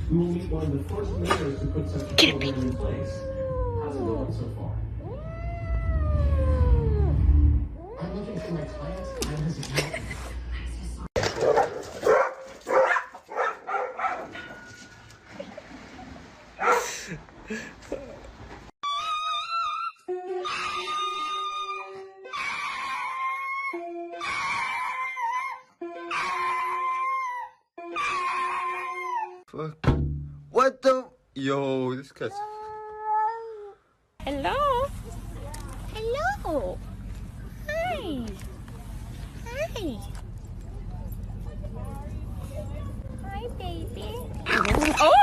We will meet one of the first mayors to put such a program in place. How's it going so far? I'm looking for my clients. I'm his accountant. Fuck. What the? Yo, this guy's. Hello? Hello? Hi. Hi. Hi, baby. Oh!